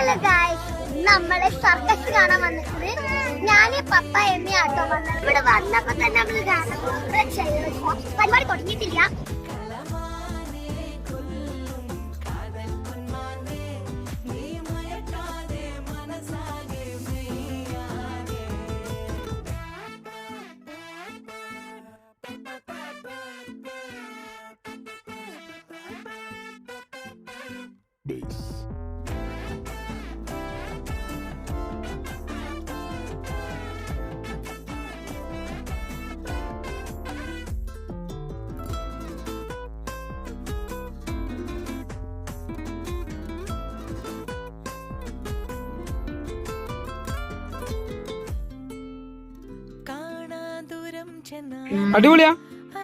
Hello guys, നമ്മളെ circus കാണാൻ വന്നിട്ടുണ്ട്. ഞാന് പപ്പ എമ്മി ആട്ടോ വന്നത്. ഇവിടെ വന്നപ്പോ തന്നെ നമ്മള് പരിപാടി തുടങ്ങിയിട്ടില്ല. അടിപൊളിയാ.